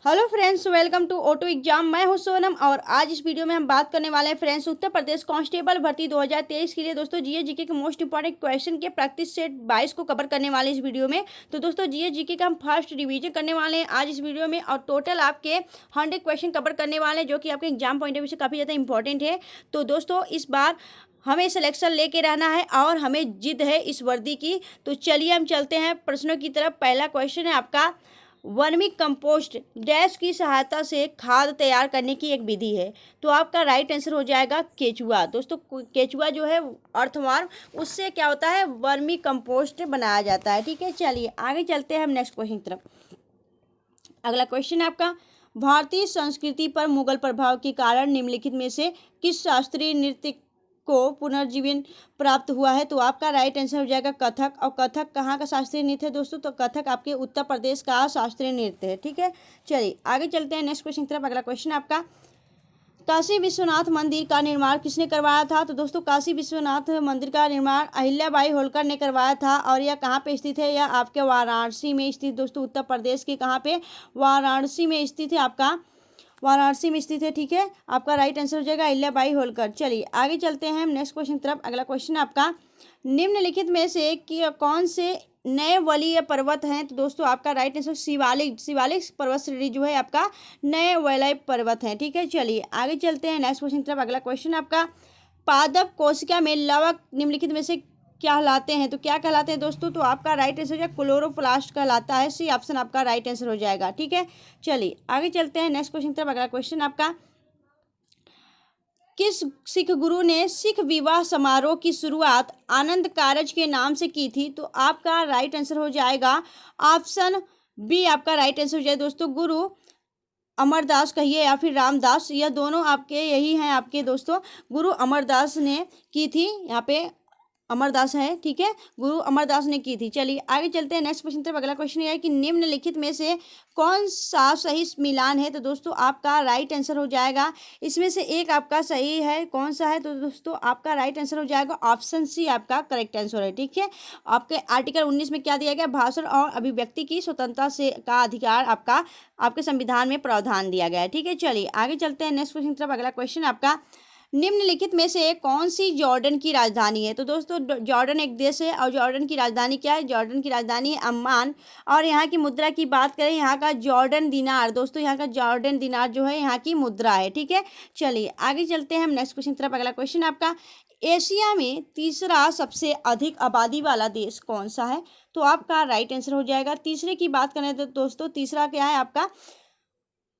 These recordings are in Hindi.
Hello friends, welcome to auto exam. मैं हूं सोनम और आज इस वीडियो में हम बात करने वाले हैं फ्रेंड्स उत्तर प्रदेश कांस्टेबल भर्ती 2023 के लिए दोस्तों जीए जीके के मोस्ट इंपॉर्टेंट क्वेश्चन के प्रैक्टिस सेट 22 को कवर करने वाले इस वीडियो में। तो दोस्तों जीए जीके का हम फर्स्ट रिवीजन करने वाले हैं आज इस वीडियो में और टोटल आपके 100 क्वेश्चन कवर करने वाले हैं जो कि आपके एग्जाम पॉइंट ऑफ व्यू से काफ़ी ज़्यादा इंपॉर्टेंट है। तो दोस्तों इस बार हमें सिलेक्शन लेके रहना है और हमें जिद है इस वर्दी की। तो चलिए हम चलते हैं प्रश्नों की तरफ। पहला क्वेश्चन है आपका, वर्मी कंपोस्ट डैश की सहायता से खाद तैयार करने की एक विधि है। तो आपका राइट आंसर हो जाएगा केचुआ। दोस्तों केचुआ जो है अर्थवर्म, उससे क्या होता है, वर्मी कंपोस्ट बनाया जाता है। ठीक है, चलिए आगे चलते हैं हम नेक्स्ट क्वेश्चन की तरफ। अगला क्वेश्चन है आपका, भारतीय संस्कृति पर मुगल प्रभाव के कारण निम्नलिखित में से किस शास्त्रीय नृत्य को पुनर्जीवन प्राप्त हुआ है। तो आपका राइट आंसर हो जाएगा कथक। और कथक कहाँ का शास्त्रीय नृत्य है दोस्तों, तो कथक आपके उत्तर प्रदेश का शास्त्रीय नृत्य है। ठीक है, चलिए आगे चलते हैं नेक्स्ट क्वेश्चन की तरफ। अगला क्वेश्चन आपका, काशी विश्वनाथ मंदिर का निर्माण किसने करवाया था। तो दोस्तों काशी विश्वनाथ मंदिर का निर्माण अहिल्याबाई होलकर ने करवाया था और यह कहाँ पे स्थित है, यह आपके वाराणसी में स्थित दोस्तों उत्तर प्रदेश के कहाँ पे, वाराणसी में स्थित है, आपका वाराणसी में स्थित है। ठीक है, आपका राइट आंसर हो जाएगा अहिल्याबाई होलकर। चलिए आगे चलते हैं हम नेक्स्ट क्वेश्चन की तरफ। अगला क्वेश्चन आपका, निम्नलिखित में से कि कौन से नए वलीय पर्वत हैं। तो दोस्तों आपका राइट आंसर शिवालिक पर्वत श्रेणी जो है आपका नए वलय पर्वत है। ठीक है, चलिए आगे चलते हैं नेक्स्ट क्वेश्चन की तरफ। अगला क्वेश्चन आपका, पादप कोशिका में लवक निम्नलिखित में से क्या कहलाते हैं। तो क्या कहलाते हैं दोस्तों, तो आपका राइट आंसर हो जाएगा क्लोरोप्लास्ट कहलाता है। सी ऑप्शन आपका राइट आंसर हो जाएगा। ठीक है, चलिए आगे चलते हैं नेक्स्ट क्वेश्चन की तरफ। अगला क्वेश्चन आपका, किस सिख गुरु ने सिख विवाह समारोह की शुरुआत आनंद कारज के नाम से की थी। तो आपका राइट आंसर हो जाएगा ऑप्शन बी, आपका राइट आंसर हो जाएगा दोस्तों गुरु अमरदास कहिए या फिर रामदास, यह दोनों आपके यही हैं आपके दोस्तों। गुरु अमरदास ने की थी, यहाँ पे अमरदास है। ठीक है, गुरु अमरदास ने की थी। चलिए आगे चलते हैं नेक्स्ट क्वेश्चन तरफ। अगला क्वेश्चन ये है कि निम्नलिखित में से कौन सा सही मिलान है। तो दोस्तों आपका राइट आंसर हो जाएगा, इसमें से एक आपका सही है, कौन सा है। तो दोस्तों आपका राइट आंसर हो जाएगा ऑप्शन सी, आपका करेक्ट आंसर है। ठीक है, आपके आर्टिकल 19 में क्या दिया गया, भाषण और अभिव्यक्ति की स्वतंत्रता से का अधिकार आपका आपके संविधान में प्रावधान दिया गया है। ठीक है, चलिए आगे चलते हैं नेक्स्ट क्वेश्चन तरफ। अगला क्वेश्चन आपका, निम्नलिखित में से कौन सी जॉर्डन की राजधानी है। तो दोस्तों जॉर्डन एक देश है और जॉर्डन की राजधानी क्या है, जॉर्डन की राजधानी है अम्मान। और यहाँ की मुद्रा की बात करें, यहाँ का जॉर्डन दिनार, दोस्तों यहाँ का जॉर्डन दिनार जो है यहाँ की मुद्रा है। ठीक है, चलिए आगे चलते हैं हम नेक्स्ट क्वेश्चन की तरफ। अगला क्वेश्चन आपका, एशिया में तीसरा सबसे अधिक आबादी वाला देश कौन सा है। तो आपका राइट आंसर हो जाएगा, तीसरे की बात करें तो दोस्तों तीसरा क्या है आपका,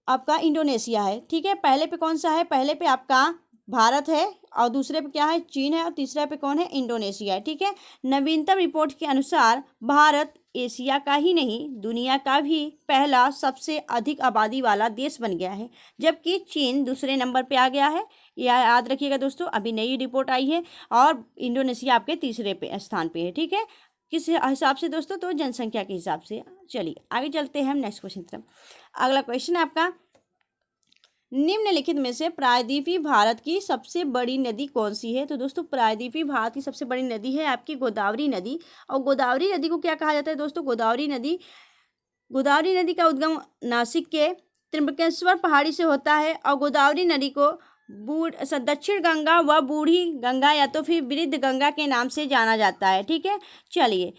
आपका इंडोनेशिया है। ठीक है, पहले पे कौन सा है, पहले पे आपका भारत है और दूसरे पे क्या है, चीन है और तीसरे पे कौन है, इंडोनेशिया है। ठीक है, नवीनतम रिपोर्ट के अनुसार भारत एशिया का ही नहीं दुनिया का भी पहला सबसे अधिक आबादी वाला देश बन गया है, जबकि चीन दूसरे नंबर पे आ गया है। यह याद रखिएगा दोस्तों, अभी नई रिपोर्ट आई है और इंडोनेशिया आपके तीसरे पे स्थान पे है। ठीक है, किस हिसाब से दोस्तों, तो जनसंख्या के हिसाब से। चलिए आगे चलते हैं हम नेक्स्ट क्वेश्चन की तरफ। अगला क्वेश्चन आपका, निम्नलिखित में से प्रायद्वीपीय भारत की सबसे बड़ी नदी कौन सी है। तो दोस्तों प्रायद्वीपीय भारत की सबसे बड़ी नदी है आपकी गोदावरी नदी। और गोदावरी नदी को क्या कहा जाता है दोस्तों, गोदावरी नदी का उद्गम नासिक के त्र्यंबकेश्वर पहाड़ी से होता है और गोदावरी नदी को दक्षिण गंगा व बूढ़ी गंगा या तो फिर वृद्ध गंगा के नाम से जाना जाता है। ठीक है, चलिए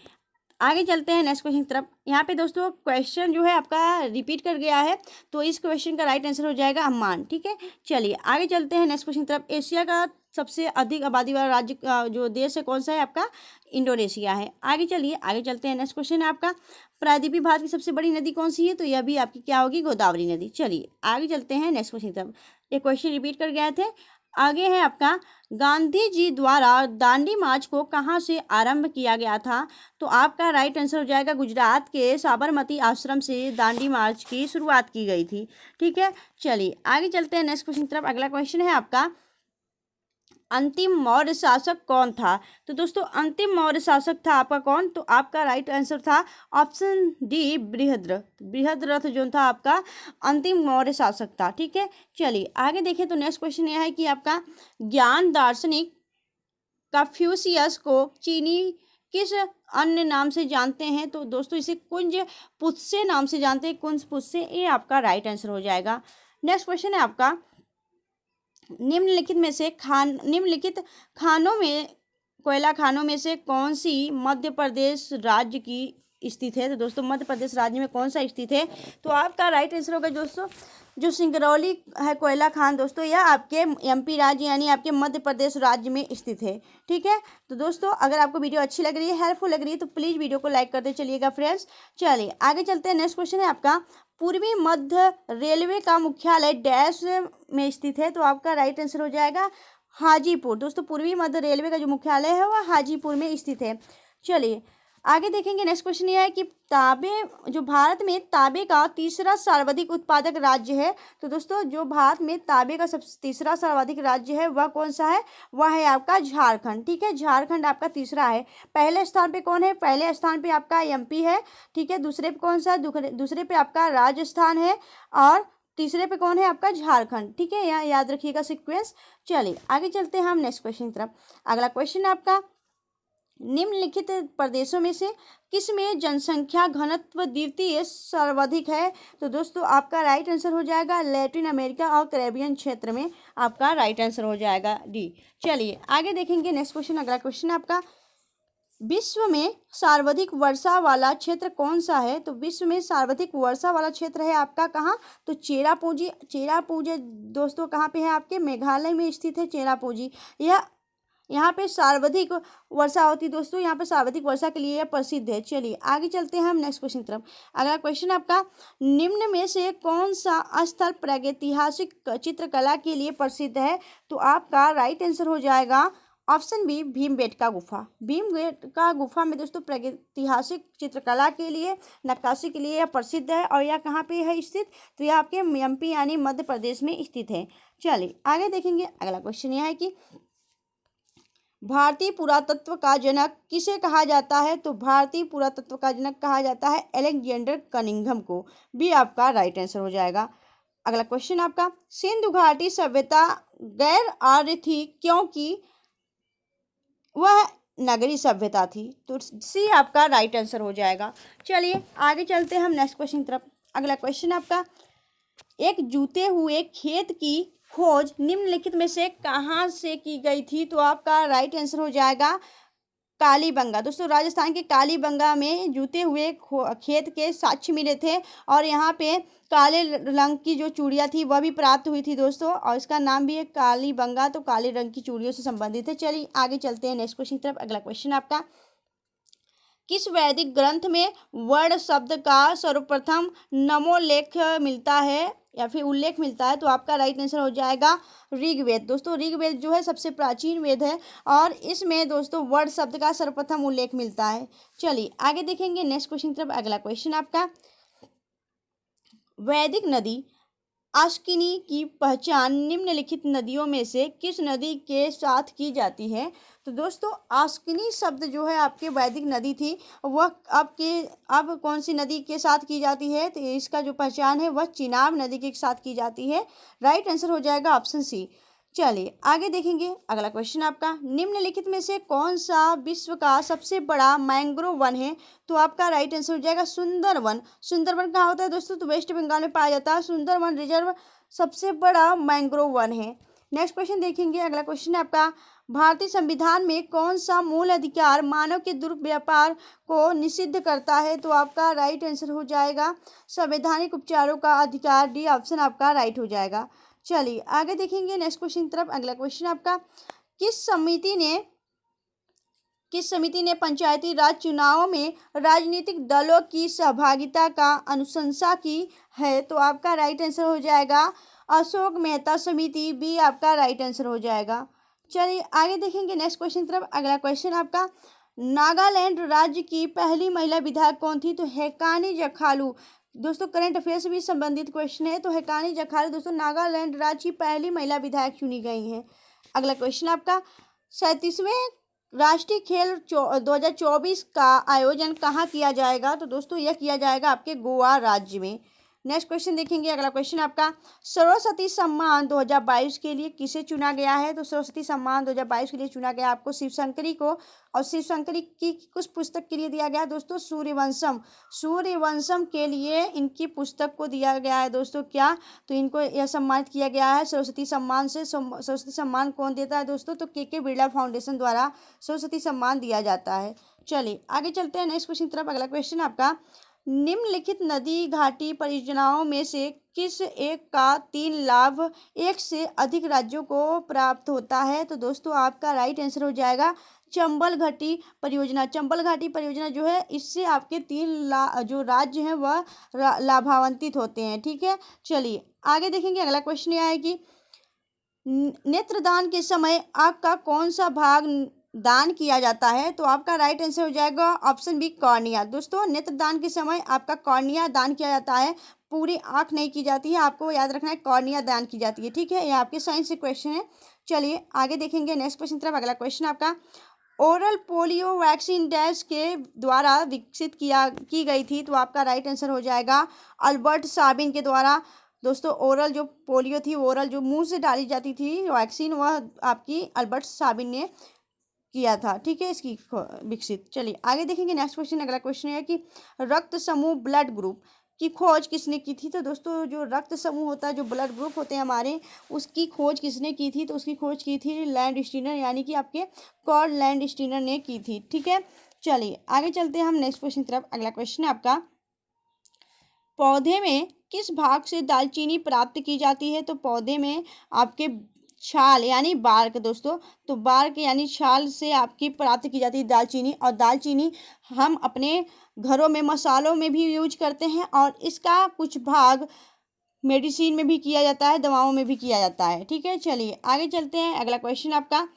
आगे चलते हैं नेक्स्ट क्वेश्चन की तरफ। यहाँ पे दोस्तों क्वेश्चन जो है आपका रिपीट कर गया है, तो इस क्वेश्चन का राइट आंसर हो जाएगा अम्मान। ठीक है, चलिए आगे चलते हैं नेक्स्ट क्वेश्चन की तरफ। एशिया का सबसे अधिक आबादी वाला राज्य जो देश है कौन सा है, आपका इंडोनेशिया है। आगे चलिए आगे चलते हैं नेक्स्ट क्वेश्चन है आपका, प्रायद्वीपीय भारत की सबसे बड़ी नदी कौन सी है। तो यह भी आपकी क्या होगी, गोदावरी नदी। चलिए आगे चलते हैं नेक्स्ट क्वेश्चन की तरफ। ये क्वेश्चन रिपीट कर गए थे। आगे है आपका, गांधी जी द्वारा दांडी मार्च को कहाँ से आरंभ किया गया था। तो आपका राइट आंसर हो जाएगा, गुजरात के साबरमती आश्रम से दांडी मार्च की शुरुआत की गई थी। ठीक है, चलिए आगे चलते हैं नेक्स्ट क्वेश्चन की तरफ। अगला क्वेश्चन है आपका, अंतिम मौर्य शासक कौन था। तो दोस्तों अंतिम मौर्य शासक था आपका कौन, तो आपका राइट आंसर था ऑप्शन डी, बृहद्रथ जो था आपका अंतिम मौर्य शासक था। ठीक है, चलिए आगे देखें तो नेक्स्ट क्वेश्चन यह है कि आपका ज्ञान दार्शनिक कन्फ्यूशियस को चीनी किस अन्य नाम से जानते हैं? तो दोस्तों इसे कुंज पुष्य नाम से जानते हैं, कुंज पुष्य, ये आपका राइट आंसर हो जाएगा। नेक्स्ट क्वेश्चन है आपका, निम्नलिखित खानों में कोयला खानों में से कौन सी मध्य प्रदेश राज्य की स्थित है? तो दोस्तों मध्य प्रदेश राज्य में कौन सा स्थित है? तो आपका राइट आंसर होगा दोस्तों जो सिंगरौली है कोयला खान दोस्तों, यह आपके एमपी राज्य यानी आपके मध्य प्रदेश राज्य में स्थित है। ठीक है, तो दोस्तों अगर आपको वीडियो अच्छी लग रही है, हेल्पफुल लग रही है, तो प्लीज़ वीडियो को लाइक करते चलिएगा फ्रेंड्स। चलिए आगे चलते हैं। नेक्स्ट क्वेश्चन है आपका, पूर्वी मध्य रेलवे का मुख्यालय डैश में स्थित है? तो आपका राइट आंसर हो जाएगा हाजीपुर। दोस्तों पूर्वी मध्य रेलवे का जो मुख्यालय है वह हाजीपुर में स्थित है। चलिए आगे देखेंगे। नेक्स्ट क्वेश्चन ये है कि तांबे जो भारत में तांबे का तीसरा सर्वाधिक उत्पादक राज्य है? तो दोस्तों जो भारत में तांबे का तीसरा सर्वाधिक राज्य है वह कौन सा है? वह है आपका झारखंड। ठीक है, झारखंड आपका तीसरा है। पहले स्थान पे कौन है? पहले स्थान पे आपका एमपी है। ठीक है, दूसरे पे कौन सा है? दूसरे पे आपका राजस्थान है और तीसरे पे कौन है? आपका झारखंड। ठीक है, यहाँ याद रखिएगा सीक्वेंस। चलिए आगे चलते हैं हम नेक्स्ट क्वेश्चन की तरफ। अगला क्वेश्चन आपका, निम्नलिखित प्रदेशों में से किस में जनसंख्या घनत्व द्वितीय सर्वाधिक है? तो दोस्तों आपका राइट आंसर हो जाएगा लैटिन अमेरिका और कैरेबियन क्षेत्र में आपका राइट आंसर हो जाएगा डी। चलिए आगे देखेंगे नेक्स्ट क्वेश्चन। अगला क्वेश्चन आपका, विश्व में सर्वाधिक वर्षा वाला क्षेत्र कौन सा है? तो विश्व में सर्वाधिक वर्षा वाला क्षेत्र है आपका कहाँ? तो चेरापूंजी। चेरापूंजी दोस्तों कहाँ पे है? आपके मेघालय में स्थित है चेरापूंजी। यह यहाँ पे सर्वाधिक वर्षा होती है दोस्तों, यहाँ पे सर्वाधिक वर्षा के लिए यह प्रसिद्ध है। चलिए आगे चलते हैं हम नेक्स्ट क्वेश्चन की तरफ। अगला क्वेश्चन आपका, निम्न में से कौन सा स्थल प्रागैतिहासिक चित्रकला के लिए प्रसिद्ध है? तो आपका राइट आंसर हो जाएगा ऑप्शन बी भीमबेटका गुफा। भीमबेटका गुफा में दोस्तों प्रागैतिहासिक चित्रकला के लिए, नक्काशी के लिए यह प्रसिद्ध है और यह कहाँ पे है स्थित? तो यह आपके एमपी यानी मध्य प्रदेश में स्थित है। चलिए आगे देखेंगे। अगला क्वेश्चन यह है कि भारतीय पुरातत्व का जनक किसे कहा जाता है? तो भारतीय पुरातत्व का जनक कहा जाता है अलेक्जेंडर कनिंघम को। भी आपका राइट आंसर हो जाएगा। अगला क्वेश्चन आपका, सिंधु घाटी सभ्यता गैर आर्य थी क्योंकि वह नगरी सभ्यता थी। तो सी आपका राइट आंसर हो जाएगा। चलिए आगे चलते हैं हम नेक्स्ट क्वेश्चन की तरफ। अगला क्वेश्चन आपका, एक जूते हुए खेत की खोज निम्नलिखित में से कहाँ से की गई थी? तो आपका राइट आंसर हो जाएगा कालीबंगा। दोस्तों राजस्थान के कालीबंगा में जूते हुए खेत के साक्ष्य मिले थे और यहाँ पे काले रंग की जो चूड़ियाँ थी वह भी प्राप्त हुई थी दोस्तों, और इसका नाम भी है कालीबंगा। तो काले रंग की चूड़ियों से संबंधित है। चलिए आगे चलते हैं नेक्स्ट क्वेश्चन की तरफ। अगला क्वेश्चन आपका, किस वैदिक ग्रंथ में वर्ण शब्द का सर्वप्रथम नमोल्लेख मिलता है या फिर उल्लेख मिलता है? तो आपका राइट आंसर हो जाएगा ऋग्वेद। दोस्तों ऋग्वेद जो है सबसे प्राचीन वेद है और इसमें दोस्तों वर्ण शब्द का सर्वप्रथम उल्लेख मिलता है। चलिए आगे देखेंगे नेक्स्ट क्वेश्चन की तरफ। अगला क्वेश्चन आपका, वैदिक नदी आस्किनी की पहचान निम्नलिखित नदियों में से किस नदी के साथ की जाती है? तो दोस्तों आस्किनी शब्द जो है आपके वैदिक नदी थी वह अब कौन सी नदी के साथ की जाती है? तो इसका जो पहचान है वह चिनाब नदी के साथ की जाती है। राइट आंसर हो जाएगा ऑप्शन सी। चलिए आगे देखेंगे। अगला क्वेश्चन आपका, निम्नलिखित में से कौन सा विश्व का सबसे बड़ा मैंग्रोव वन है? तो आपका राइट आंसर हो जाएगा सुंदरवन। सुंदरवन कहाँ होता है दोस्तों? तो वेस्ट बंगाल में पाया जाता है। सुंदरवन रिजर्व सबसे बड़ा मैंग्रोव वन है। नेक्स्ट क्वेश्चन देखेंगे। अगला क्वेश्चन है आपका, भारतीय संविधान में कौन सा मूल अधिकार मानव के दुर्व्यापार को निषिद्ध करता है? तो आपका राइट आंसर हो जाएगा संवैधानिक उपचारों का अधिकार। डी ऑप्शन आपका राइट हो जाएगा। चलिए आगे देखेंगे नेक्स्ट क्वेश्चन की तरफ। अगला क्वेश्चन आपका, किस समिति ने पंचायती राज चुनावों में राजनीतिक दलों की सहभागिता का अनुशंसा की है? तो आपका राइट आंसर हो जाएगा अशोक मेहता समिति। बी आपका राइट आंसर हो जाएगा। चलिए आगे देखेंगे नेक्स्ट क्वेश्चन की तरफ। अगला क्वेश्चन आपका, नागालैंड राज्य की पहली महिला विधायक कौन थी? तो हेकानी जखालू। दोस्तों करंट अफेयर से भी संबंधित क्वेश्चन है। तो हेकानी जखालू दोस्तों नागालैंड राज्य की पहली महिला विधायक चुनी गई हैं। अगला क्वेश्चन आपका, 37वें राष्ट्रीय खेल 2024 का आयोजन कहाँ किया जाएगा? तो दोस्तों यह किया जाएगा आपके गोवा राज्य में। नेक्स्ट क्वेश्चन देखेंगे। अगला क्वेश्चन आपका, सरस्वती सम्मान 2022 के लिए किसे चुना गया है? तो सरस्वती सम्मान 2022 के लिए चुना गया आपको शिवशंकरी को, और शिवशंकरी की कुछ पुस्तक के लिए दिया गया है दोस्तों, सूर्यवंशम। सूर्यवंशम के लिए इनकी पुस्तक को दिया गया है दोस्तों क्या, तो इनको यह सम्मानित किया गया है सरस्वती सम्मान से। सरस्वती सम्मान कौन देता है दोस्तों? तो के बिरला फाउंडेशन द्वारा सरस्वती सम्मान दिया जाता है। चलिए आगे चलते हैं नेक्स्ट क्वेश्चन की तरफ। अगला क्वेश्चन आपका, निम्नलिखित नदी घाटी परियोजनाओं में से किस एक का 3 लाभ एक से अधिक राज्यों को प्राप्त होता है? तो दोस्तों आपका राइट आंसर हो जाएगा चंबल घाटी परियोजना। चंबल घाटी परियोजना जो है, इससे आपके 3 जो राज्य हैं वह लाभान्वित होते हैं। ठीक है, चलिए आगे देखेंगे। अगला क्वेश्चन यह है कि नेत्रदान के समय आँख का कौन सा भाग दान किया जाता है? तो आपका राइट आंसर हो जाएगा ऑप्शन बी, कॉर्निया। दोस्तों नेत्रदान के समय आपका कॉर्निया दान किया जाता है, पूरी आंख नहीं की जाती है, आपको याद रखना है कॉर्निया दान की जाती है। ठीक है, ये आपके साइंस से क्वेश्चन है। चलिए आगे देखेंगे नेक्स्ट क्वेश्चन तरफ। अगला क्वेश्चन आपका, ओरल पोलियो वैक्सीन डैश के द्वारा विकसित की गई थी? तो आपका राइट आंसर हो जाएगा अल्बर्ट साबिन के द्वारा। दोस्तों ओरल जो पोलियो थी, ओरल जो मुंह से डाली जाती थी वैक्सीन, वह आपकी अल्बर्ट साबिन ने किया था। ठीक है, इसकी विकसित। चलिए आगे देखेंगे नेक्स्ट क्वेश्चन। अगला क्वेश्चन है कि रक्त समूह ब्लड ग्रुप की खोज किसने की थी? तो दोस्तों जो रक्त समूह होता है, जो ब्लड ग्रुप होते हैं हमारे, उसकी खोज किसने की थी? तो उसकी खोज की थी लैंड स्टीनर, यानी कि आपके कार्ल लैंड स्टीनर ने की थी। ठीक है, चलिए आगे चलते हैं हम नेक्स्ट क्वेश्चन की तरफ। अगला क्वेश्चन है आपका, पौधे में किस भाग से दालचीनी प्राप्त की जाती है? तो पौधे में आपके छाल यानी बार्क दोस्तों, तो बार्क यानी छाल से आपकी प्राप्त की जाती है दालचीनी। और दालचीनी हम अपने घरों में मसालों में भी यूज करते हैं, और इसका कुछ भाग मेडिसिन में भी किया जाता है, दवाओं में भी किया जाता है। ठीक है, चलिए आगे चलते हैं। अगला क्वेश्चन आपका,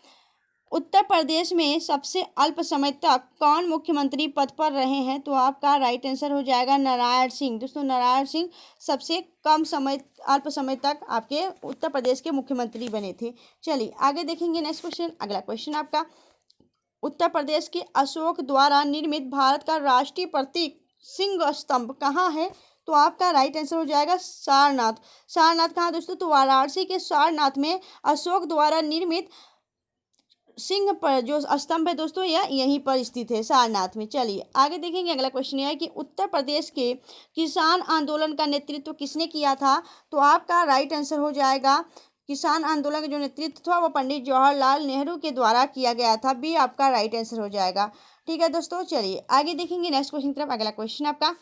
उत्तर प्रदेश में सबसे अल्प समय तक कौन मुख्यमंत्री पद पर रहे हैं? तो आपका राइट आंसर हो जाएगा नारायण सिंह। दोस्तों नारायण सिंह सबसे कम समय, अल्प समय तक आपके उत्तर प्रदेश के मुख्यमंत्री बने थे। चलिए आगे देखेंगे नेक्स्ट क्वेश्चन। अगला क्वेश्चन आपका, उत्तर प्रदेश के अशोक द्वारा निर्मित भारत का राष्ट्रीय प्रतीक सिंह स्तंभ कहाँ है? तो आपका राइट आंसर हो जाएगा सारनाथ। सारनाथ कहाँ दोस्तों? तो वाराणसी के सारनाथ में अशोक द्वारा निर्मित सिंह पर जो स्तंभ है दोस्तों, यह यहीं पर स्थित है सारनाथ में। चलिए आगे देखेंगे। अगला क्वेश्चन यह है कि उत्तर प्रदेश के किसान आंदोलन का नेतृत्व किसने किया था? तो आपका राइट आंसर हो जाएगा किसान आंदोलन का जो नेतृत्व था वह पंडित जवाहरलाल नेहरू के द्वारा किया गया था। बी आपका राइट आंसर हो जाएगा। ठीक है दोस्तों, चलिए आगे देखेंगे नेक्स्ट क्वेश्चन की तरफ। अगला क्वेश्चन आपका,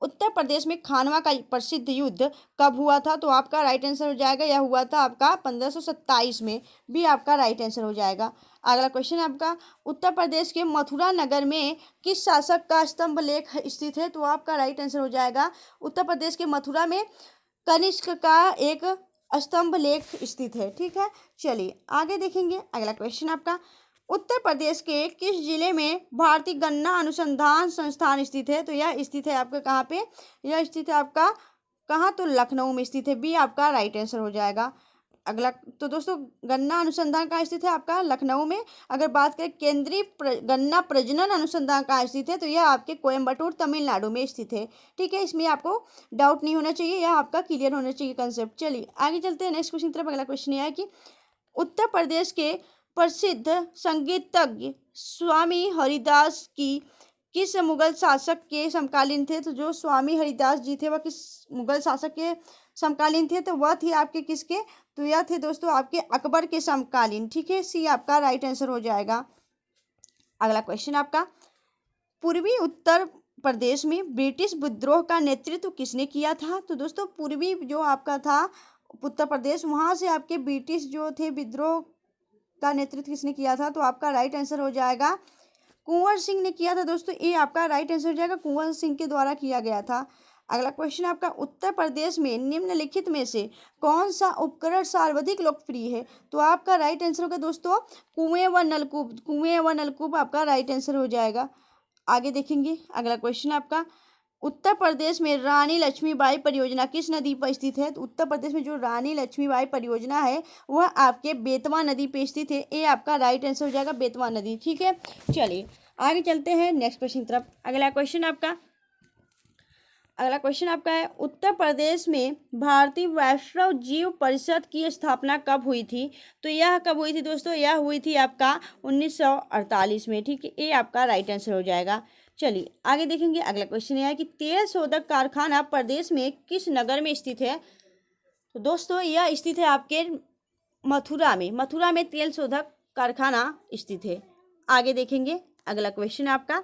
उत्तर प्रदेश में खानवा का प्रसिद्ध युद्ध कब हुआ था? तो आपका राइट आंसर हो जाएगा, यह हुआ था आपका 1527 में। भी आपका राइट आंसर हो जाएगा। अगला क्वेश्चन आपका, उत्तर प्रदेश के मथुरा नगर में किस शासक का स्तंभ लेख स्थित है? तो आपका राइट आंसर हो जाएगा, उत्तर प्रदेश के मथुरा में कनिष्क का एक स्तंभ लेख स्थित है। ठीक है, चलिए आगे देखेंगे। अगला क्वेश्चन आपका, उत्तर प्रदेश के किस जिले में भारतीय गन्ना अनुसंधान संस्थान स्थित है? तो यह स्थित है आपका कहाँ पे? यह स्थित है आपका कहाँ? तो लखनऊ में स्थित है। बी आपका राइट आंसर हो जाएगा। अगला तो दोस्तों गन्ना अनुसंधान कहाँ स्थित है? आपका लखनऊ में। अगर बात करें केंद्रीय गन्ना प्रजनन अनुसंधान कहाँ स्थित है? तो यह आपके कोयम्बटूर तमिलनाडु में स्थित है। ठीक है, इसमें आपको डाउट नहीं होना चाहिए, यह आपका क्लियर होना चाहिए कंसेप्ट। चलिए आगे चलते हैं नेक्स्ट क्वेश्चन की तरफ। अगला क्वेश्चन यह है कि उत्तर प्रदेश के प्रसिद्ध संगीतज्ञ स्वामी हरिदास की किस मुगल शासक के समकालीन थे? तो जो स्वामी हरिदास जी थे वह किस मुगल शासक के समकालीन थे? तो वह थे आपके किसके? तो यह थे दोस्तों आपके अकबर के समकालीन। ठीक है, सी आपका राइट आंसर हो जाएगा। अगला क्वेश्चन आपका, पूर्वी उत्तर प्रदेश में ब्रिटिश विद्रोह का नेतृत्व किसने किया था? तो दोस्तों पूर्वी जो आपका था उत्तर प्रदेश, वहाँ से आपके ब्रिटिश जो थे विद्रोह का नेतृत्व किसने किया था? तो आपका राइट आंसर हो जाएगा कुंवर सिंह ने किया था। दोस्तों ये आपका राइट आंसर हो जाएगा, कुंवर सिंह के द्वारा किया गया था। अगला क्वेश्चन आपका, उत्तर प्रदेश में निम्नलिखित में से कौन सा उपकरण सर्वाधिक लोकप्रिय है? तो आपका राइट आंसर होगा दोस्तों कुएं व नलकूप। कुएं व नलकूप आपका राइट आंसर हो जाएगा। आगे देखेंगे। अगला क्वेश्चन आपका, उत्तर प्रदेश में रानी लक्ष्मीबाई परियोजना किस नदी पर स्थित है? तो उत्तर प्रदेश में जो रानी लक्ष्मीबाई परियोजना है वह आपके बेतवा नदी पे स्थित है। ये आपका राइट आंसर हो जाएगा बेतवा नदी। ठीक है, चलिए आगे चलते हैं नेक्स्ट क्वेश्चन की तरफ। अगला क्वेश्चन आपका, अगला क्वेश्चन आपका है, उत्तर प्रदेश में भारतीय वैष्णव जीव परिषद की स्थापना कब हुई थी? तो यह कब हुई थी दोस्तों? यह हुई थी आपका 1948 में। ठीक है, ये आपका राइट आंसर हो जाएगा। चलिए आगे देखेंगे। अगला क्वेश्चन यह है कि तेल शोधक कारखाना प्रदेश में किस नगर में स्थित है? तो दोस्तों यह स्थित है आपके मथुरा में। मथुरा में तेल शोधक कारखाना स्थित है। आगे देखेंगे। अगला क्वेश्चन आपका,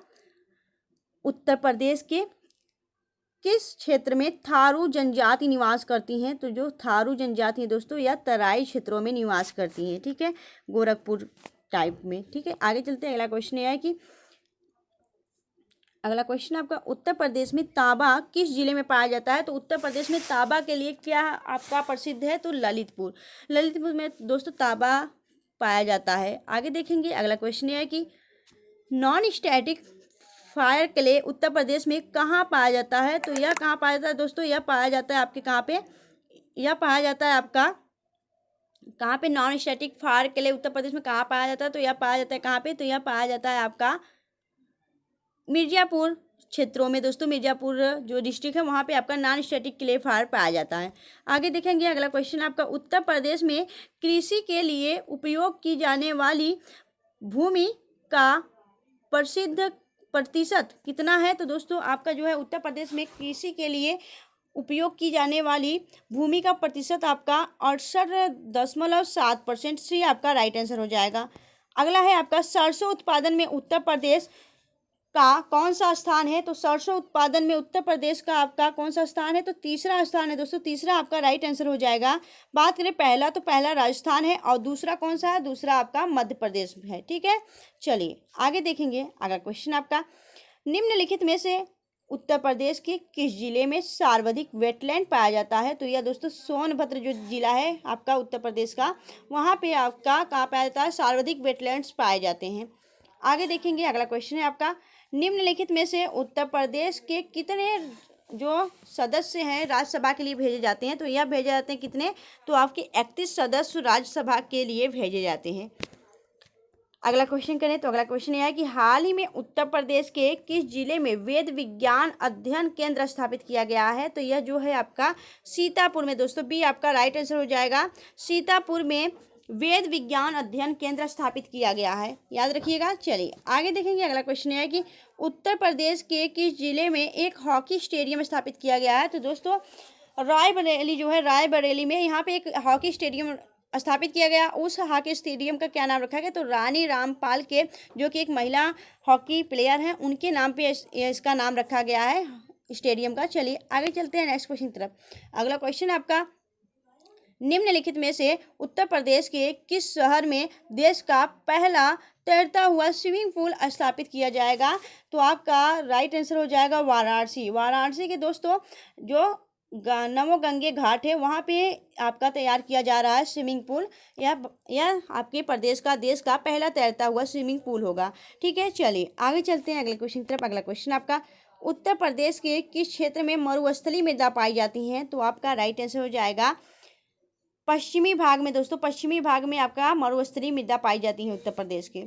उत्तर प्रदेश के किस क्षेत्र में थारू जनजाति निवास करती हैं? तो जो थारू जनजाति है दोस्तों, यह तराई क्षेत्रों में निवास करती हैं। ठीक है, गोरखपुर टाइप में। ठीक है, आगे चलते हैं। अगला क्वेश्चन यह है कि अगला क्वेश्चन आपका, उत्तर प्रदेश में तांबा किस जिले में पाया जाता है? तो उत्तर प्रदेश में तांबा के लिए क्या आपका प्रसिद्ध है? तो ललितपुर। ललितपुर में दोस्तों तांबा पाया जाता है। आगे देखेंगे। अगला क्वेश्चन यह है कि non static fire clay Uttar Pradesh में कहाँ पाया जाता है? तो यह कहाँ पाया जाता है दोस्तों? यह पाया जाता है आपके कहाँ पे? यह पाया जाता है आपका कहाँ पे? Non static fire clay Uttar Pradesh में कहाँ पाया जाता है? तो यह पाया जाता है कहाँ पे? तो यह पाया जाता है आपका मिर्जापुर क्षेत्रों में दोस्तों। मिर्जापुर जो डिस्ट्रिक्ट है वहाँ पे आपका नॉन स्टैटिक क्ले फायर पाया जाता है। आगे देखेंगे। अगला क्वेश्चन आपका, उत्तर प्रदेश में कृषि के लिए उपयोग की जाने वाली भूमि का प्रसिद्ध प्रतिशत कितना है? तो दोस्तों आपका जो है उत्तर प्रदेश में कृषि के लिए उपयोग की जाने वाली भूमि का प्रतिशत आपका 68.7% से आपका राइट आंसर हो जाएगा। अगला है आपका, सरसों उत्पादन में उत्तर प्रदेश का कौन सा स्थान है? तो सरसों उत्पादन में उत्तर प्रदेश का आपका कौन सा स्थान है? तो तीसरा स्थान है दोस्तों। तीसरा आपका राइट आंसर हो जाएगा। बात करें पहला, तो पहला राजस्थान है और दूसरा कौन सा है? दूसरा आपका मध्य प्रदेश है। ठीक है, चलिए आगे देखेंगे। अगला क्वेश्चन आपका, निम्नलिखित में से उत्तर प्रदेश के किस जिले में सर्वाधिक वेटलैंड पाया जाता है? तो यह दोस्तों सोनभद्र जो जिला है आपका उत्तर प्रदेश का, वहाँ पे आपका कहाँ पाया जाता है? सर्वाधिक वेटलैंड्स पाए जाते हैं। आगे देखेंगे। अगला क्वेश्चन है आपका, निम्नलिखित में से उत्तर प्रदेश के कितने जो सदस्य हैं राज्यसभा के लिए भेजे जाते हैं? तो यह भेजे जाते हैं कितने? तो आपके 31 सदस्य राज्यसभा के लिए भेजे जाते हैं। अगला क्वेश्चन करें तो अगला क्वेश्चन यह है कि हाल ही में उत्तर प्रदेश के किस जिले में वेद विज्ञान अध्ययन केंद्र स्थापित किया गया है? तो यह जो है आपका सीतापुर में दोस्तों। बी आपका राइट आंसर हो जाएगा। सीतापुर में वेद विज्ञान अध्ययन केंद्र स्थापित किया गया है, याद रखिएगा। चलिए आगे देखेंगे। अगला क्वेश्चन है कि उत्तर प्रदेश के किस जिले में एक हॉकी स्टेडियम स्थापित किया गया है? तो दोस्तों रायबरेली जो है, रायबरेली में यहाँ पे एक हॉकी स्टेडियम स्थापित किया गया। उस हॉकी स्टेडियम का क्या नाम रखा गया? तो रानी रामपाल के, जो कि एक महिला हॉकी प्लेयर हैं, उनके नाम पे इसका नाम रखा गया है स्टेडियम का। चलिए आगे चलते हैं नेक्स्ट क्वेश्चन की तरफ। अगला क्वेश्चन आपका, निम्नलिखित में से उत्तर प्रदेश के किस शहर में देश का पहला तैरता हुआ स्विमिंग पूल स्थापित किया जाएगा? तो आपका राइट आंसर हो जाएगा वाराणसी। वाराणसी के दोस्तों जो नमो गंगे घाट है, वहाँ पे आपका तैयार किया जा रहा है स्विमिंग पूल। यह आपके प्रदेश का, देश का पहला तैरता हुआ स्विमिंग पूल होगा। ठीक है, चलिए आगे चलते हैं अगले क्वेश्चन की तरफ। अगला क्वेश्चन आपका, उत्तर प्रदेश के किस क्षेत्र में मरुस्थलीय मृदा पाई जाती हैं? तो आपका राइट आंसर हो जाएगा पश्चिमी भाग में दोस्तों। पश्चिमी भाग में आपका मरुस्थलीय मृदा पाई जाती है उत्तर प्रदेश के।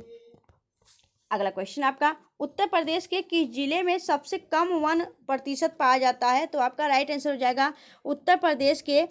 अगला क्वेश्चन आपका, उत्तर प्रदेश के किस जिले में सबसे कम 1% पाया जाता है? तो आपका राइट आंसर हो जाएगा उत्तर प्रदेश के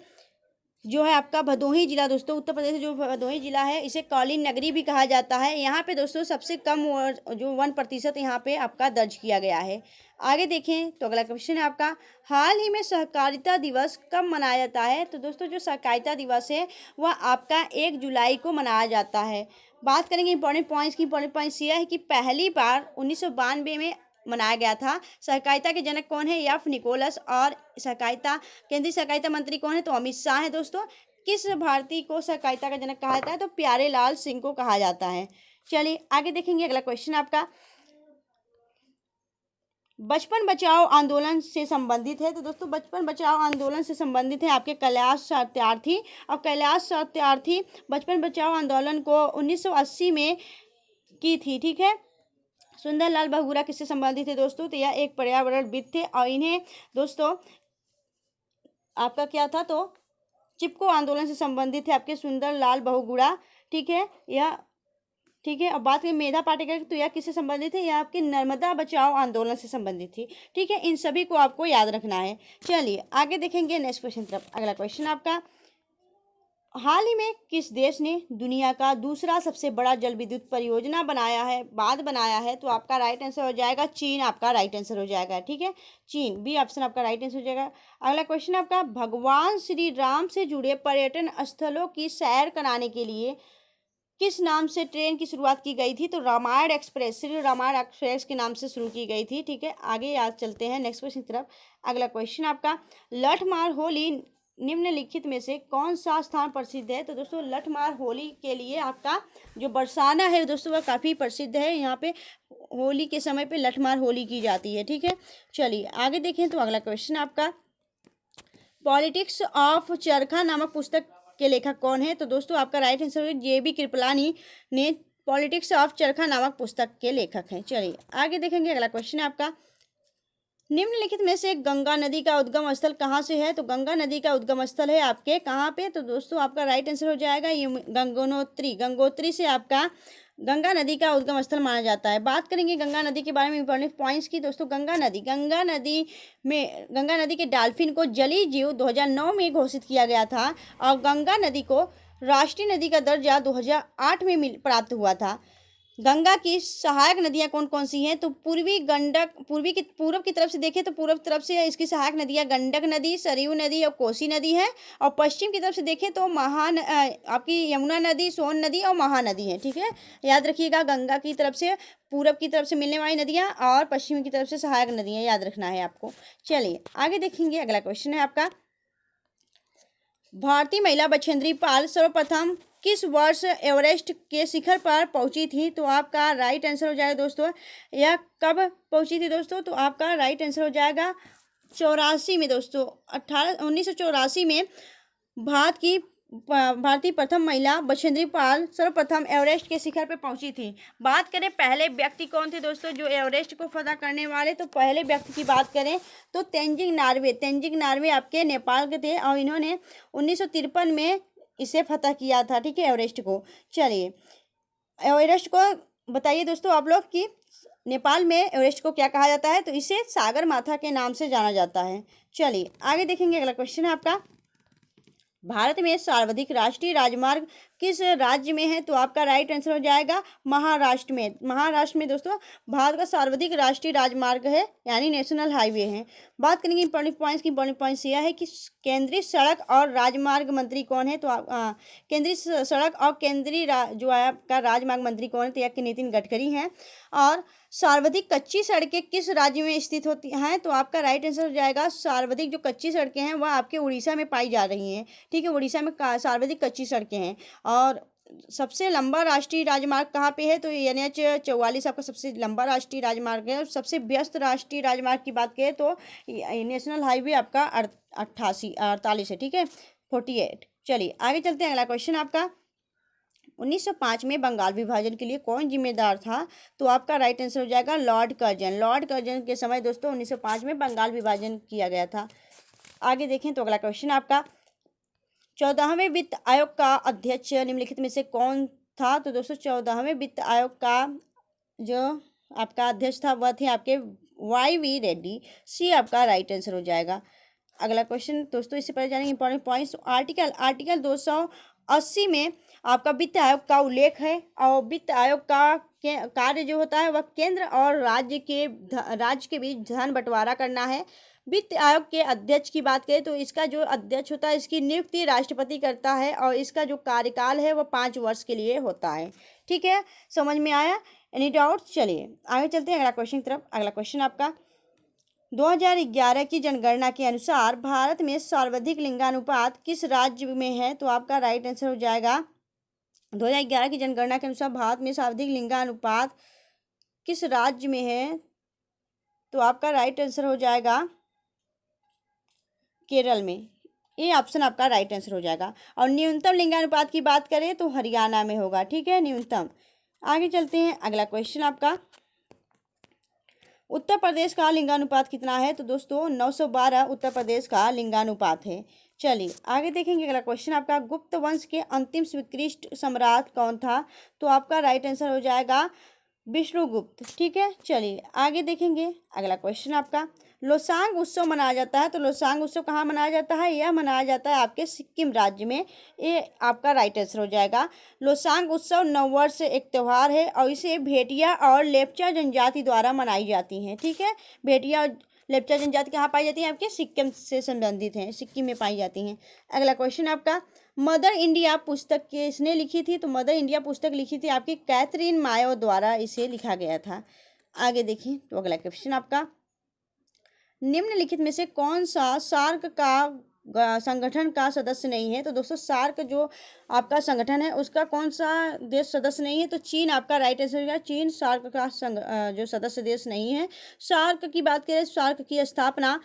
जो है आपका भदोही जिला दोस्तों। उत्तर प्रदेश जो भदोही जिला है, इसे कालीन नगरी भी कहा जाता है। यहाँ पे दोस्तों सबसे कम जो 1% यहाँ पे आपका दर्ज किया गया है। आगे देखें तो अगला क्वेश्चन है आपका, हाल ही में सहकारिता दिवस कब मनाया जाता है? तो दोस्तों जो सहकारिता दिवस है वह आपका 1 जुलाई को मनाया जाता है। बात करेंगे इंपॉर्टेंट पॉइंट्स की। इंपॉर्टेंट पॉइंट्स यह है कि पहली बार 1992 में मनाया गया था। सहकारिता के जनक कौन है? F Nicholas. और सहकारिता केंद्रीय सहकारिता मंत्री कौन है? तो अमित शाह है दोस्तों। किस भारतीय को सहकारिता का जनक कहा जाता है? तो प्यारे लाल सिंह को कहा जाता है। चलिए आगे देखेंगे। अगला क्वेश्चन आपका बचपन बचाओ आंदोलन से संबंधित है। तो दोस्तों बचपन बचाओ आंदोलन से संबंधित है आपके कैलाश सत्यार्थी। और कैलाश सत्यार्थी बचपन बचाओ आंदोलन को 1980 में की थी। ठीक है, सुंदरलाल बहुगुणा किससे संबंधित है दोस्तों? तो यह एक पर्यावरणविद थे और इन्हें दोस्तों आपका क्या था? तो चिपको आंदोलन से संबंधित है आपके सुंदरलाल बहुगुणा। ठीक है, यह ठीक है। अब बात करें मेधा पाटेकर की, तो यह किससे संबंधित है? यह आपके नर्मदा बचाओ आंदोलन से संबंधित थी। ठीक है, इन सभी को आपको याद रखना है। चलिए आगे देखेंगे नेक्स्ट क्वेश्चन तरफ। अगला क्वेश्चन आपका, हाल ही में किस देश ने दुनिया का दूसरा सबसे बड़ा जल विद्युत परियोजना बनाया है, बांध बनाया है? तो आपका राइट आंसर हो जाएगा चीन, आपका राइट आंसर हो जाएगा। ठीक है, चीन, बी ऑप्शन आपका राइट आंसर हो जाएगा। अगला क्वेश्चन आपका, भगवान श्री राम से जुड़े पर्यटन स्थलों की सैर कराने के लिए किस नाम से ट्रेन की शुरुआत की गई थी? तो रामायण एक्सप्रेस, श्री रामायण एक्सप्रेस के नाम से शुरू की गई थी। ठीक है, आगे आज चलते हैं नेक्स्ट क्वेश्चन की तरफ। अगला क्वेश्चन आपका, लठमार होली निम्नलिखित में से कौन सा स्थान प्रसिद्ध है? तो दोस्तों लठमार होली के लिए आपका जो बरसाना है दोस्तों वह काफ़ी प्रसिद्ध है। यहाँ पे होली के समय पे लठमार होली की जाती है। ठीक है, चलिए आगे देखें। तो अगला क्वेश्चन आपका, पॉलिटिक्स ऑफ चरखा नामक पुस्तक के लेखक कौन है? तो दोस्तों आपका राइट आंसर है JB कृपलानी ने पॉलिटिक्स ऑफ चरखा नामक पुस्तक के लेखक हैं। चलिए आगे देखेंगे। अगला क्वेश्चन है आपका, निम्नलिखित में से गंगा नदी का उद्गम स्थल कहाँ से है? तो गंगा नदी का उद्गम स्थल है आपके कहाँ पे? तो दोस्तों आपका राइट आंसर हो जाएगा ये गंगोत्री, गंगोत्री से आपका गंगा नदी का उद्गम स्थल माना जाता है। बात करेंगे गंगा नदी के बारे में इंपॉर्टेंट पॉइंट्स की। दोस्तों गंगा नदी के डॉल्फिन को जलीय जीव 2009 में घोषित किया गया था और गंगा नदी को राष्ट्रीय नदी का दर्जा 2008 में प्राप्त हुआ था। गंगा की सहायक नदियां कौन कौन सी हैं? तो पूर्व की तरफ से देखें तो पूर्व की तरफ से इसकी सहायक नदियां गंडक नदी, सरयू नदी और कोसी नदी है। और पश्चिम की तरफ से देखें तो आपकी यमुना नदी, सोन नदी और महानदी है। ठीक है, याद रखिएगा, गंगा की तरफ से पूरब की तरफ से मिलने वाली नदियां और पश्चिम की तरफ से सहायक नदियां, याद रखना है आपको। चलिए आगे देखेंगे। अगला क्वेश्चन है आपका, भारतीय महिला बछेंद्री पाल सर्वप्रथम किस वर्ष एवरेस्ट के शिखर पर पहुंची थी? तो आपका राइट आंसर हो जाएगा दोस्तों, यह कब पहुंची थी दोस्तों? तो आपका राइट आंसर हो जाएगा 84 में दोस्तों, 1984 में भारतीय प्रथम महिला बछेंद्री पाल सर्वप्रथम एवरेस्ट के शिखर पर पहुंची थी। बात करें पहले व्यक्ति कौन थे दोस्तों जो एवरेस्ट को फतह करने वाले? तो पहले व्यक्ति की बात करें तो तेंजिंग नार्वे आपके नेपाल के थे और इन्होंने 1953 में इसे फतह किया था। ठीक है, एवरेस्ट को। चलिए एवरेस्ट को बताइए दोस्तों आप लोग कि नेपाल में एवरेस्ट को क्या कहा जाता है? तो इसे सागर माथा के नाम से जाना जाता है। चलिए आगे देखेंगे। अगला क्वेश्चन है आपका, भारत में सर्वाधिक राष्ट्रीय राजमार्ग किस राज्य में है? तो आपका राइट आंसर हो जाएगा महाराष्ट्र में। महाराष्ट्र में दोस्तों भारत का सर्वाधिक राष्ट्रीय राजमार्ग है, यानी नेशनल हाईवे है। बात करेंगे इंपॉर्टेंट पॉइंट्स की। इंपॉर्टेंट पॉइंट्स यह है कि केंद्रीय सड़क और राजमार्ग मंत्री कौन है? तो केंद्रीय सड़क और जो है आपका राजमार्ग मंत्री कौन है? तो यह नितिन गडकरी हैं। और सर्वाधिक कच्ची सड़कें किस राज्य में स्थित होती हैं? तो आपका राइट आंसर हो जाएगा सर्वाधिक जो कच्ची सड़कें हैं वह आपके उड़ीसा में पाई जा रही हैं। ठीक है, उड़ीसा में सर्वाधिक कच्ची सड़कें हैं। और सबसे लंबा राष्ट्रीय राजमार्ग कहाँ पे है? तो NH 44 आपका सबसे लंबा राष्ट्रीय राजमार्ग है। और सबसे व्यस्त राष्ट्रीय राजमार्ग की बात करें तो नेशनल हाईवे आपका 48 है। ठीक है, 48। चलिए आगे चलते हैं। अगला क्वेश्चन आपका, 1905 में बंगाल विभाजन के लिए कौन जिम्मेदार था? तो आपका राइट आंसर हो जाएगा लॉर्ड कर्जन। लॉर्ड कर्जन के समय दोस्तों 1905 में बंगाल विभाजन किया गया था। आगे देखें तो अगला क्वेश्चन आपका, 14वें वित्त आयोग का अध्यक्ष निम्नलिखित में से कौन था? तो दोस्तों 14वें वित्त आयोग का जो आपका अध्यक्ष था वह थे आपके YV रेड्डी। सी आपका राइट आंसर हो जाएगा। अगला क्वेश्चन दोस्तों, इससे पहले जानेंगे इंपॉर्टेंट पॉइंट्स। आर्टिकल 280 में आपका वित्त आयोग का उल्लेख है और वित्त आयोग का कार्य जो होता है वह केंद्र और राज्य के बीच धन बंटवारा करना है। वित्त आयोग के अध्यक्ष की बात करें तो इसका जो अध्यक्ष होता है इसकी नियुक्ति राष्ट्रपति करता है और इसका जो कार्यकाल है वह 5 वर्ष के लिए होता है। ठीक है, समझ में आया? Any doubt? चलिए आगे चलते हैं अगला क्वेश्चन की तरफ। अगला क्वेश्चन आपका, 2011 की जनगणना के अनुसार भारत में सर्वाधिक लिंगानुपात किस राज्य में है? तो आपका राइट आंसर हो जाएगा, 2011 की जनगणना के अनुसार भारत में सर्वाधिक लिंगानुपात किस राज्य में है? तो आपका राइट आंसर हो जाएगा केरल में। ये ऑप्शन आपका राइट आंसर हो जाएगा। और न्यूनतम लिंगानुपात की बात करें तो हरियाणा में होगा। ठीक है, न्यूनतम। आगे चलते हैं। अगला क्वेश्चन आपका, उत्तर प्रदेश का लिंगानुपात कितना है? तो दोस्तों 912 उत्तर प्रदेश का लिंगानुपात है। चलिए आगे देखेंगे अगला क्वेश्चन आपका, गुप्त वंश के अंतिम स्वीकृत सम्राट कौन था? तो आपका राइट आंसर हो जाएगा विष्णुगुप्त। ठीक है, चलिए आगे देखेंगे अगला क्वेश्चन आपका, लोसांग उत्सव मनाया जाता है। तो लोसांग उत्सव कहाँ मनाया जाता है? यह मनाया जाता है आपके सिक्किम राज्य में। ये आपका राइट आंसर हो जाएगा। लोसांग उत्सव नववर्ष से एक त्यौहार है और इसे भेटिया और लेप्चा जनजाति द्वारा मनाई जाती हैं। ठीक है, भेटिया और लेप्चा जनजाति कहाँ पाई जाती है? आपके सिक्किम से संबंधित हैं, सिक्किम में पाई जाती हैं। अगला क्वेश्चन आपका, मदर इंडिया पुस्तक किसने लिखी थी? तो मदर इंडिया पुस्तक लिखी थी आपकी कैथरीन मायो द्वारा इसे लिखा गया था। आगे देखिए तो अगला क्वेश्चन आपका, निम्नलिखित में से कौन सा सार्क का संगठन का सदस्य नहीं है? तो दोस्तों सार्क जो आपका संगठन है उसका कौन सा देश सदस्य नहीं है? तो चीन आपका राइट आंसर है। चीन सार्क का जो सदस्य देश नहीं है। सार्क की बात करें, सार्क की स्थापना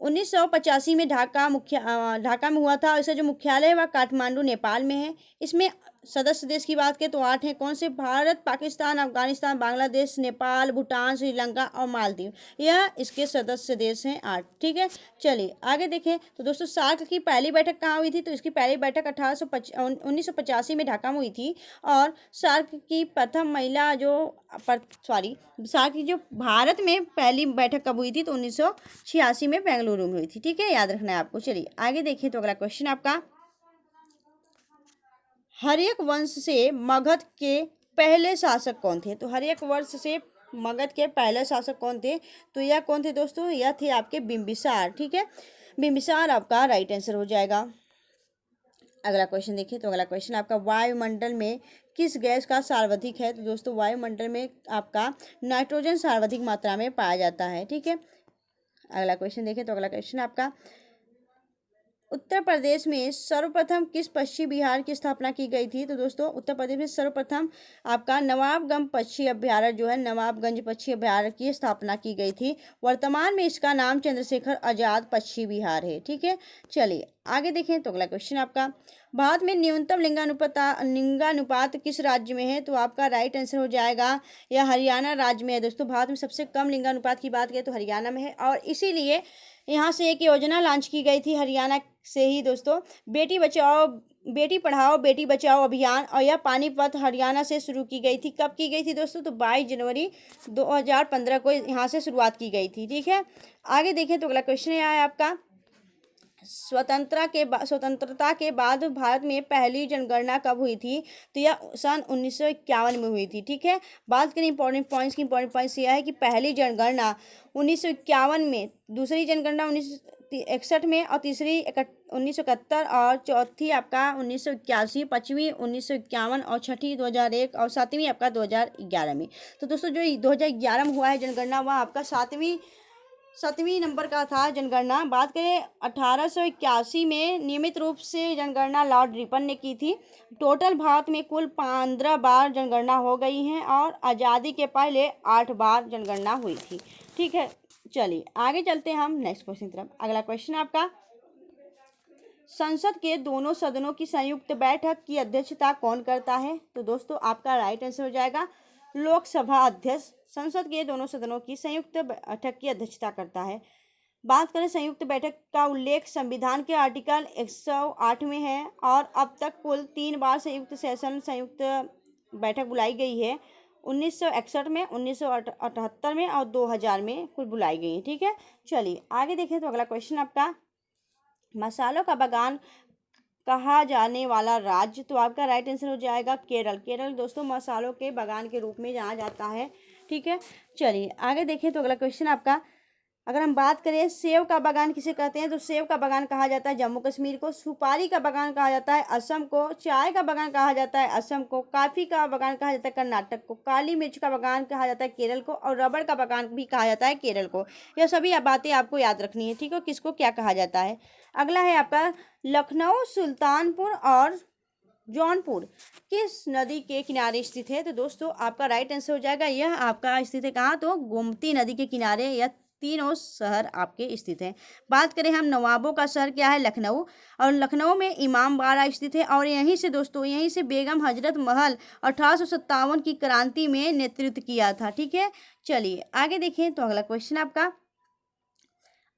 1985 में ढाका में हुआ था। इसका जो मुख्यालय है वह काठमांडू नेपाल में है। इसमें सदस्य देश की बात करें तो 8 हैं। कौन से? भारत, पाकिस्तान, अफगानिस्तान, बांग्लादेश, नेपाल, भूटान, श्रीलंका और मालदीव, यह इसके सदस्य देश हैं 8। ठीक है, चलिए आगे देखें तो दोस्तों सार्क की पहली बैठक कहाँ हुई थी? तो इसकी पहली बैठक 1985 में ढाका में हुई थी। और सार्क की प्रथम महिला सार्क की जो भारत में पहली बैठक कब हुई थी? तो 1986 में बेंगलुरु में हुई थी। ठीक है, याद रखना है आपको। चलिए आगे देखिए तो अगला क्वेश्चन आपका, हर्यक वंश से मगध के पहले शासक कौन थे? तो हर्यक वंश से मगध के पहले शासक कौन थे? तो यह कौन थे दोस्तों? यह थे आपके बिंबिसार। ठीक है, बिंबिसार आपका राइट आंसर हो जाएगा। अगला क्वेश्चन देखिए तो अगला क्वेश्चन आपका, वायुमंडल में किस गैस का सर्वाधिक है? तो दोस्तों वायुमंडल में आपका नाइट्रोजन सर्वाधिक मात्रा में पाया जाता है। ठीक है, अगला क्वेश्चन देखिए तो अगला क्वेश्चन आपका, उत्तर प्रदेश में सर्वप्रथम किस पक्षी विहार की स्थापना की गई थी? तो दोस्तों उत्तर प्रदेश में सर्वप्रथम आपका नवाबगंज पक्षी अभ्यारण्य जो है, नवाबगंज पक्षी अभ्यारण्य की स्थापना की गई थी। वर्तमान में इसका नाम चंद्रशेखर आजाद पक्षी विहार है। ठीक है, चलिए आगे देखें तो अगला क्वेश्चन आपका, भारत में न्यूनतम लिंगानुपात किस राज्य में है? तो आपका राइट आंसर हो जाएगा यह हरियाणा राज्य में है। दोस्तों भारत में सबसे कम लिंगानुपात की बात करें तो हरियाणा में है और इसीलिए यहाँ से एक योजना लॉन्च की गई थी हरियाणा से ही दोस्तों, बेटी पढ़ाओ बेटी बचाओ अभियान। और यह पानीपत हरियाणा से शुरू की गई थी। कब की गई थी दोस्तों? तो 22 जनवरी 2015 को यहाँ से शुरुआत की गई थी। ठीक है, आगे देखें तो अगला क्वेश्चन है आपका, स्वतंत्रता के बाद भारत में पहली जनगणना कब हुई थी? तो यह सन 1951 में हुई थी। ठीक है, बात करें इंपॉर्टेंट पॉइंट्स यह है कि पहली जनगणना 1951 में, दूसरी जनगणना 1961 में और तीसरी 1971 और चौथी आपका 1981, पाँचवीं 1951 और छठी 2001 और सातवीं आपका 2011 में। तो दोस्तों जो 2011 में हुआ है जनगणना वह आपका सातवीं नंबर का था जनगणना। बात करें 1881 में नियमित रूप से जनगणना लॉर्ड रिपन ने की थी। टोटल भारत में कुल 15 बार जनगणना हो गई हैं और आज़ादी के पहले 8 बार जनगणना हुई थी। ठीक है, चलिए आगे चलते हैं हम नेक्स्ट क्वेश्चन की तरफ। अगला क्वेश्चन आपका, संसद के दोनों सदनों की संयुक्त बैठक की अध्यक्षता कौन करता है? तो दोस्तों आपका राइट आंसर हो जाएगा लोकसभा अध्यक्ष संसद के दोनों सदनों की संयुक्त बैठक की अध्यक्षता करता है। बात करें संयुक्त बैठक का उल्लेख संविधान के आर्टिकल 108 में है और अब तक कुल 3 बार संयुक्त बैठक बुलाई गई है। 1961 में, 1978 में और 2000 में कुल बुलाई गई है। ठीक है, चलिए आगे देखें तो अगला क्वेश्चन आपका, मसालों का बागान कहा जाने वाला राज्य? तो आपका राइट आंसर हो जाएगा केरल। केरल दोस्तों मसालों के बागान के रूप में जाना जाता है। ठीक है, चलिए आगे देखें तो अगला क्वेश्चन आपका, अगर हम बात करें सेब का बागान किसे कहते हैं? तो सेब का बागान कहा जाता है जम्मू कश्मीर को। सुपारी का बागान कहा जाता है असम को। चाय का बागान कहा जाता है असम को। कॉफ़ी का बागान कहा जाता है कर्नाटक को। काली मिर्च का बागान कहा जाता है केरल को और रबड़ का बागान भी कहा जाता है केरल को। यह सभी बातें आपको याद रखनी है। ठीक है, किसको क्या कहा जाता है। अगला है आपका, लखनऊ, सुल्तानपुर और जौनपुर किस नदी के किनारे स्थित है? तो दोस्तों आपका राइट आंसर हो जाएगा यह आपका स्थित है कहाँ? तो गोमती नदी के किनारे यह तीनों शहर आपके स्थित हैं। बात करें हम नवाबों का शहर क्या है? लखनऊ। और लखनऊ में इमामबाड़ा स्थित है और यहीं से दोस्तों यहीं से बेगम हजरत महल 1857 की क्रांति में नेतृत्व किया था। ठीक है, चलिए आगे देखें तो अगला क्वेश्चन आपका,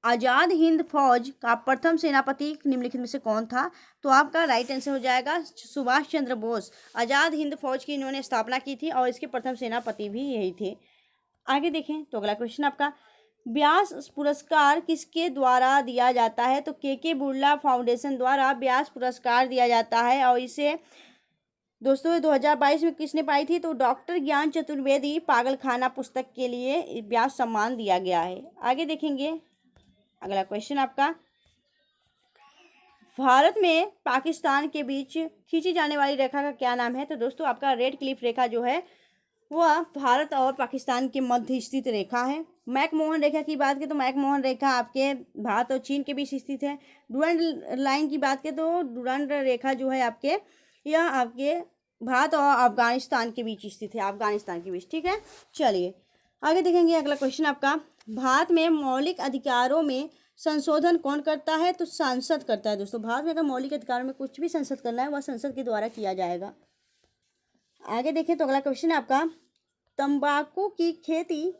आज़ाद हिंद फौज का प्रथम सेनापति निम्नलिखित में से कौन था? तो आपका राइट आंसर हो जाएगा सुभाष चंद्र बोस। आज़ाद हिंद फौज की इन्होंने स्थापना की थी और इसके प्रथम सेनापति भी यही थे। आगे देखें तो अगला क्वेश्चन आपका, व्यास पुरस्कार किसके द्वारा दिया जाता है? तो के बिरला फाउंडेशन द्वारा व्यास पुरस्कार दिया जाता है और इसे दोस्तों 2022 में किसने पाई थी? तो डॉक्टर ज्ञान चतुर्वेदी पागलखाना पुस्तक के लिए व्यास सम्मान दिया गया है। आगे देखेंगे अगला क्वेश्चन आपका, भारत में पाकिस्तान के बीच खींची जाने वाली रेखा का क्या नाम है? तो दोस्तों आपका रेड क्लिफ रेखा जो है वह भारत और पाकिस्तान के मध्य स्थित रेखा है। मैकमोहन रेखा की बात करें तो मैकमोहन रेखा आपके भारत और चीन के बीच स्थित है। डुरंड लाइन की बात करें तो डुरंड रेखा जो है आपके यह आपके भारत और अफगानिस्तान के बीच स्थित है, अफगानिस्तान के बीच। ठीक है, चलिए आगे देखेंगे अगला क्वेश्चन आपका, भारत में मौलिक अधिकारों में संशोधन कौन करता है? तो संसद करता है। दोस्तों भारत में अगर मौलिक अधिकारों में कुछ भी संसद करना है वह संसद के द्वारा किया जाएगा। आगे देखें तो अगला क्वेश्चन है आपका, तंबाकू की खेती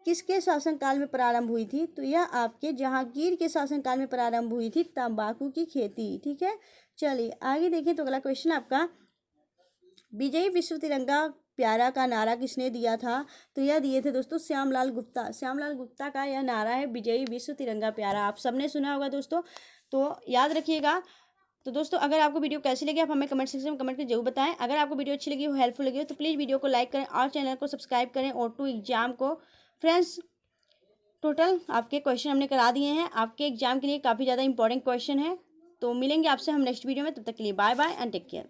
किसके शासनकाल में प्रारंभ हुई थी? तो यह आपके जहांगीर के शासनकाल में प्रारंभ हुई थी तंबाकू की खेती। ठीक है, चलिए आगे देखें तो अगला क्वेश्चन आपका, विजयी विश्व तिरंगा प्यारा का नारा किसने दिया था? तो यह दिए थे दोस्तों श्यामलाल गुप्ता। श्यामलाल गुप्ता का यह नारा है विजयी विश्व तिरंगा प्यारा। आप सबने सुना होगा दोस्तों, तो याद रखिएगा। तो दोस्तों अगर आपको वीडियो कैसी लगी आप हमें कमेंट सेक्शन में कमेंट करके जरूर बताएं। अगर आपको वीडियो अच्छी लगी हो, हेल्पफुल लगी हो तो प्लीज़ वीडियो को लाइक करें और चैनल को सब्सक्राइब करें। ऑटो एग्जाम को फ्रेंड्स टोटल आपके क्वेश्चन हमने करा दिए हैं, आपके एग्जाम के लिए काफ़ी ज़्यादा इंपॉर्टेंट क्वेश्चन है। तो मिलेंगे आपसे हम नेक्स्ट वीडियो में, तब तक के लिए bye bye and take care.